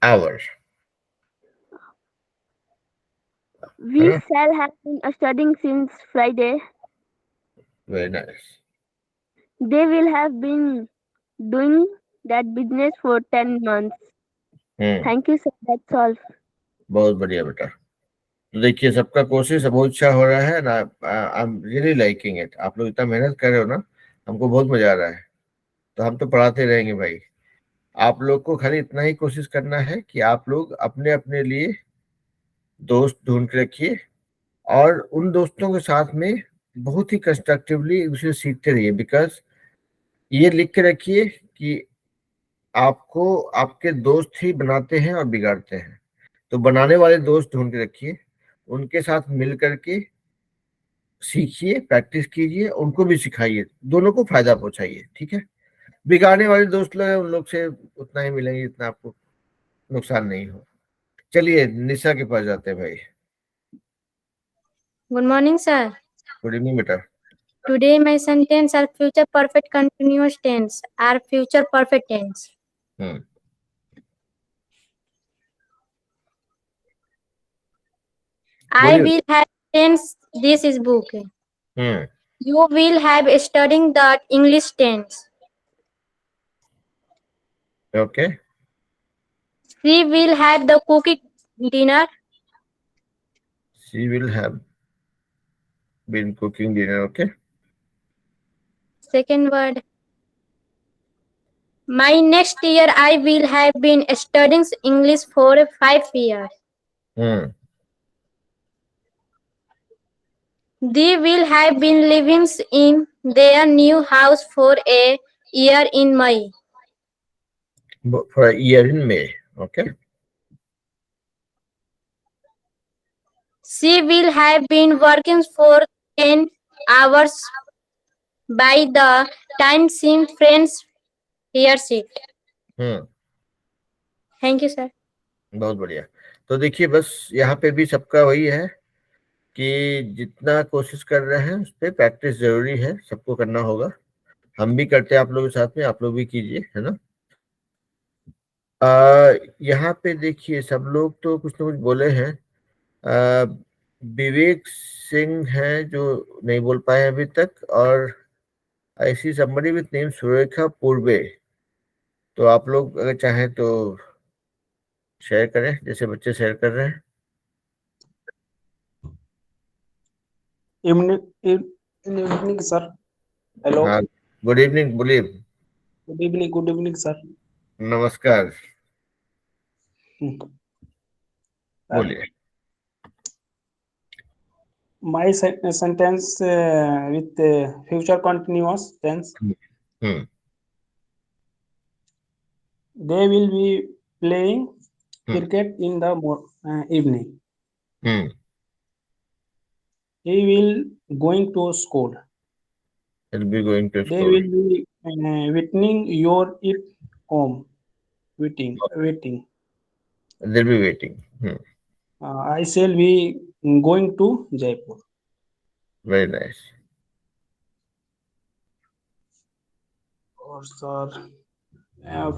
Hours. We shall have been studying since Friday. Very nice. They will have been doing that business for 10 months. Thank you, sir. That's all. बहुत बढ़िया बेटा। तो देखिए सबका कोशिश बहुत अच्छा हो रहा है ना। I am really liking it. आप लोग इतना मेहनत कर रहे हो ना, हमको बहुत मजा आ रहा है। तो हम तो पढ़ाते रहेंगे भाई। आप लोग को खाली इतना ही कोशिश करना है कि आप लोग अपने अपने लिए दोस्त ढूंढ के रखिए और उन दोस्तों के साथ में बहुत ही कंस्ट्रक्टिवली उसे सीखते रहिए। बिकॉज ये लिख के रखिए कि आपको आपके दोस्त ही बनाते हैं और बिगाड़ते हैं। तो बनाने वाले दोस्त ढूंढ के रखिए, उनके साथ मिल करके सीखिए, प्रैक्टिस कीजिए, उनको भी सिखाइए, दोनों को फायदा पहुंचाइए। ठीक है। बिगाड़ने वाले दोस्त लोग हैं, उन लोग से उतना ही मिलेंगे जितना आपको नुकसान नहीं हो। चलिए निशा के पास जाते हैं भाई। Good morning, sir. Good evening बेटा। Today my sentence are future perfect continuous tense are future perfect tense. I बोलिए। will have tense. This is book. Hmm You will have studying the English tense. Okay. She will have the cooking dinner. She will have been cooking dinner. Okay. Second word. My next year I will have been studying English for 5 years. They will have been living in their new house for a year in May. For a year in May. Okay. She will have been working for 10 hours by the time she friends hears it. Thank you, sir. बहुत बढ़िया। तो देखिए बस यहाँ पे भी सबका वही है कि जितना कोशिश कर रहे हैं उस पर प्रैक्टिस जरूरी है, सबको करना होगा। हम भी करते हैं आप लोगों के साथ में, आप लोग भी कीजिए, है ना। यहाँ पे देखिए सब लोग तो कुछ ना कुछ बोले हैं। विवेक सिंह हैं जो नहीं बोल पाए अभी तक, और I see somebody with name Surekha पूर्वे। तो आप लोग अगर चाहें तो शेयर करें, जैसे बच्चे शेयर कर रहे हैं। Evening sir. हेलो। हाँ गुड इवनिंग। बोलिए। Good evening sir. नमस्कार। बोलिए। My sentence with future continuous tense. They will be playing cricket in the evening. He will going to school. He'll be going to They school. will be waiting your it home. Waiting. They'll be waiting. I shall be going to Jaipur. Very nice. Or sir,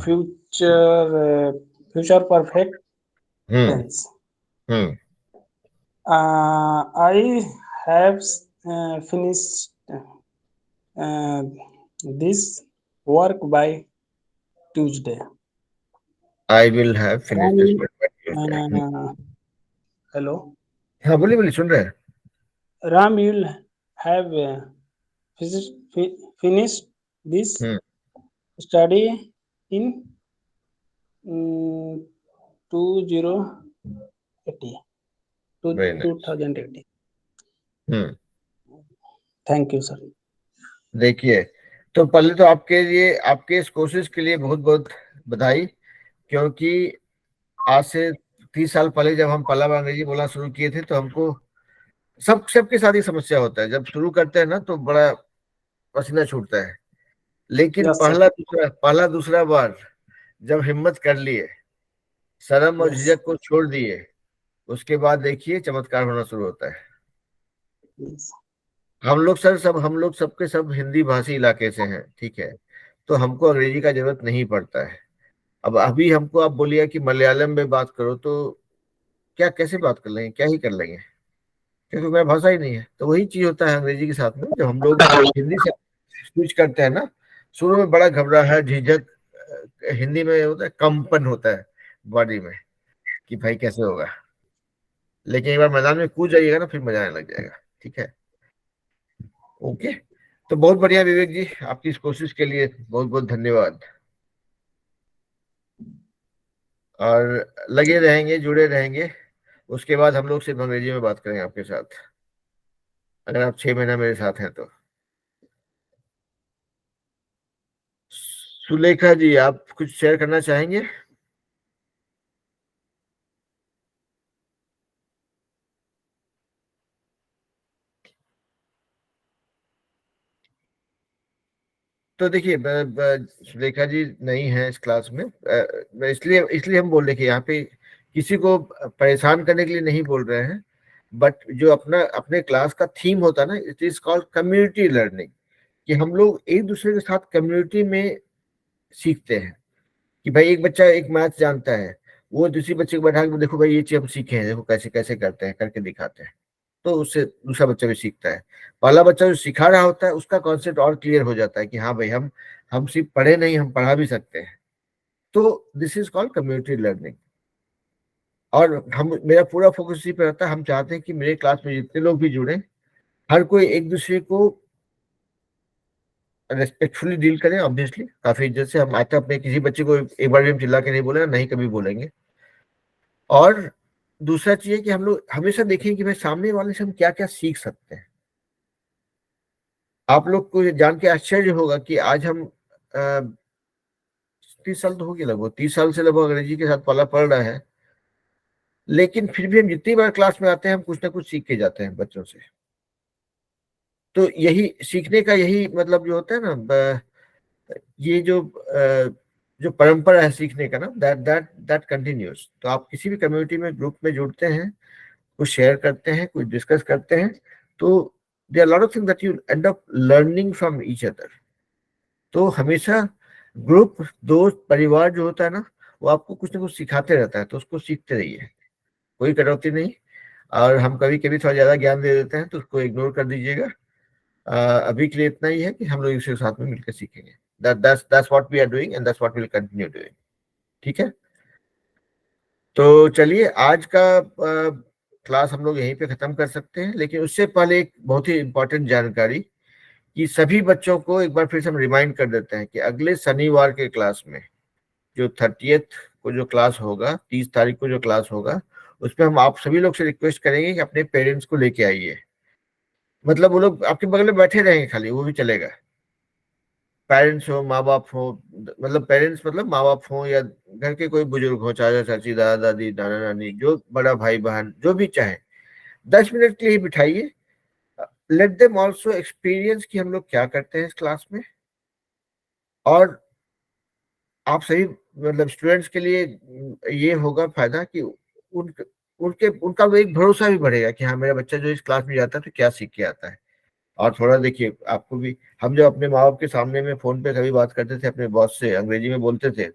future perfect tense. I have finished this work by Tuesday. I will have finished this work by Tuesday. Hello. हाँ बोलिए सुन रहे हैं। Ram will have finished this study in 2080. Thank you sir. देखिए तो पहले तो आपके लिए, आपके इस कोशिश के लिए बहुत बहुत बधाई, क्योंकि आज से 30 साल पहले जब हम पहला बार अंग्रेजी बोलना शुरू किए थे तो हमको सबके साथ ही समस्या होता है, जब शुरू करते हैं ना तो बड़ा पसीना छूटता है, लेकिन Yes, sir. पहला दूसरा बार जब हिम्मत कर लिए, शर्म और Yes. झिझक को छोड़ दिए, उसके बाद देखिए चमत्कार होना शुरू होता है। Yes. हम लोग सबके सब हिंदी भाषी इलाके से हैं, ठीक है, तो हमको अंग्रेजी का जरूरत नहीं पड़ता है। अब अभी हमको आप बोलिए कि मलयालम में बात करो तो कैसे बात कर लेंगे, क्या ही कर लेंगे, क्योंकि मेरा भाषा ही नहीं है। तो वही चीज होता है अंग्रेजी के साथ में, जब हम लोग हिंदी से स्विच करते हैं ना, शुरू में बड़ा घबराहट, झिझक, हिंदी में होता है कंपन होता है बॉडी में कि भाई कैसे होगा, लेकिन एक बार मैदान में कूद जाइएगा ना, फिर मजा आने लग जाएगा। ठीक है, ओके। तो बहुत बढ़िया विवेक जी, आपकी इस कोशिश के लिए बहुत बहुत धन्यवाद, और लगे रहेंगे, जुड़े रहेंगे। उसके बाद हम लोग सिर्फ अंग्रेजी में बात करेंगे आपके साथ, अगर आप 6 महीना मेरे साथ हैं तो। सुलेखा जी, आप कुछ शेयर करना चाहेंगे? तो देखिए, सुलेखा जी नहीं है इस क्लास में, इसलिए हम बोल रहे कि यहाँ पे किसी को परेशान करने के लिए नहीं बोल रहे हैं, बट जो अपने क्लास का थीम होता है ना, it is called community learning, कि हम लोग एक दूसरे के साथ कम्युनिटी में सीखते हैं। कि भाई एक बच्चा एक मैथ जानता है, वो दूसरी बच्चे को बैठा के देखो भाई ये चीज हम सीखे हैं, देखो कैसे कैसे करते हैं, करके दिखाते हैं, तो उससे दूसरा बच्चा भी सीखता है। पहला बच्चा जो सिखा रहा होता है उसका कॉन्सेप्ट और क्लियर हो जाता है कि हाँ भाई हम सिर्फ पढ़े नहीं, हम पढ़ा भी सकते हैं। तो this is called community learning. और मेरा पूरा फोकस इसी पे रहता है, हम चाहते हैं कि मेरे क्लास में जितने लोग भी जुड़े, हर कोई एक दूसरे को रेस्पेक्टफुली डील करें। ऑब्वियसली काफी इज्जत से, हम आते अपने किसी बच्चे को एक बार भी हम चिल्ला के नहीं बोले, नहीं कभी बोलेंगे। और दूसरा चीज है कि हम लोग हमेशा देखें कि भाई सामने वाले से हम क्या क्या सीख सकते हैं। आप लोग को जान के आश्चर्य होगा कि आज हम 30 साल तो हो गया, लगभग 30 साल से लगभग अंग्रेजी के साथ पाला पड़ रहा है, लेकिन फिर भी हम जितनी बार क्लास में आते हैं, हम कुछ ना कुछ सीख के जाते हैं बच्चों से। तो यही सीखने का यही मतलब जो होता है ना, ये जो परंपरा है सीखने का ना, दैट कंटिन्यूस। तो आप किसी भी कम्युनिटी में, ग्रुप में जुड़ते हैं, कुछ शेयर करते हैं, कुछ डिस्कस करते हैं, तो there are lot of things that you end up learning from each other. तो हमेशा ग्रुप, दोस्त, परिवार जो होता है ना, वो आपको कुछ ना कुछ सिखाते रहता है, तो उसको सीखते रहिए, कोई कटौती नहीं। और हम कभी कभी थोड़ा ज्यादा ज्ञान दे देते हैं तो उसको इग्नोर कर दीजिएगा। अभी के लिए इतना ही है कि हम लोग इसके साथ में मिलकर सीखेंगे। that's what we are doing and that's what we'll continue doing। ठीक है, तो चलिए आज का क्लास हम लोग यहीं पे खत्म कर सकते हैं, लेकिन उससे पहले एक बहुत ही इंपॉर्टेंट जानकारी, कि सभी बच्चों को एक बार फिर से हम रिमाइंड कर देते हैं कि अगले शनिवार के क्लास में, जो 30th को जो क्लास होगा, 30 तारीख को जो क्लास होगा, उसमें हम आप सभी लोग से रिक्वेस्ट करेंगे कि अपने पेरेंट्स को लेके आइए। मतलब वो लोग आपके बगल में बैठे रहेंगे खाली, वो भी चलेगा। पेरेंट्स हो, माँ बाप हो, मतलब पेरेंट्स मतलब माँ बाप हो, या घर के कोई बुजुर्ग हो, चाचा चाची, दादा दादी, नाना नानी, जो बड़ा भाई बहन जो भी चाहे, 10 मिनट के लिए बिठाइए। लेट देम ऑल्सो एक्सपीरियंस कि हम लोग क्या करते हैं इस क्लास में। और आप सही मतलब स्टूडेंट्स के लिए ये होगा फायदा कि उनका वो एक भरोसा भी बढ़ेगा कि हाँ मेरा बच्चा जो इस क्लास में जाता है तो क्या सीख के आता है। और थोड़ा देखिए, आपको भी, हम जब अपने माँ बाप के सामने में फोन पे कभी बात करते थे अपने बॉस से, अंग्रेजी में बोलते थे,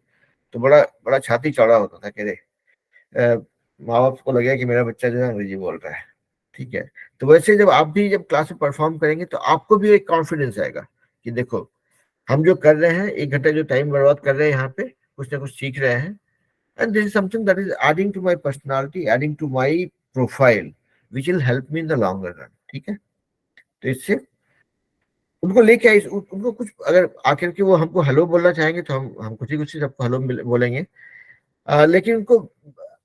तो बड़ा बड़ा छाती चौड़ा होता था, कह रहे माँ बाप को लगेगा कि मेरा बच्चा जो है अंग्रेजी बोल रहा है। ठीक है, तो वैसे जब आप भी जब क्लास में परफॉर्म करेंगे तो आपको भी एक कॉन्फिडेंस आएगा कि देखो हम जो कर रहे हैं, 1 घंटा जो टाइम बर्बाद कर रहे हैं यहाँ पे, कुछ ना कुछ सीख रहे हैं, and this is something that is adding to my personality, adding to my profile, which will help me in the longer run. ठीक है, तो इससे उनको लेके आई, उनको कुछ अगर आखिर के वो हमको हेलो बोलना चाहेंगे तो हम कुछ ही सबको हेलो बोलेंगे, लेकिन उनको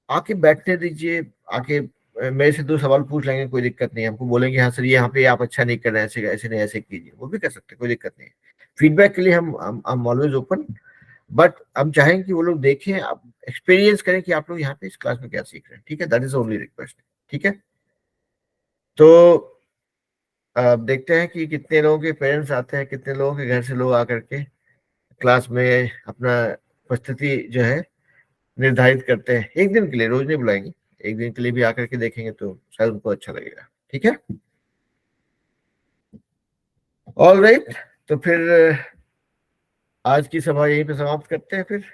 आके बैठने दीजिए, आके मेरे से 2 सवाल पूछ लेंगे, कोई दिक्कत नहीं। हमको बोलेंगे हाँ सर ये यहाँ पे आप अच्छा नहीं कर रहे हैं, ऐसे ऐसे नहीं, ऐसे कीजिए, वो भी कर सकते हैं, कोई दिक्कत नहीं है। फीडबैक के लिए हम ऑलवेज ओपन, बट हम चाहेंगे कि वो लोग देखें, आप एक्सपीरियंस करें कि आप लोग यहाँ पे इस क्लास में क्या सीख रहे हैं। ठीक है, दैट इज ओनली रिक्वेस्ट। ठीक है, तो अब देखते हैं कि कितने लोगों के पेरेंट्स आते हैं, कितने लोगों के घर से लोग आकर के क्लास में अपना उपस्थिति जो है निर्धारित करते हैं। एक दिन के लिए, रोज नहीं बुलाएंगे, एक दिन के लिए भी आकर के देखेंगे तो शायद उनको अच्छा लगेगा। ठीक है, ऑल राइट। तो फिर आज की सभा यहीं पे समाप्त करते हैं फिर।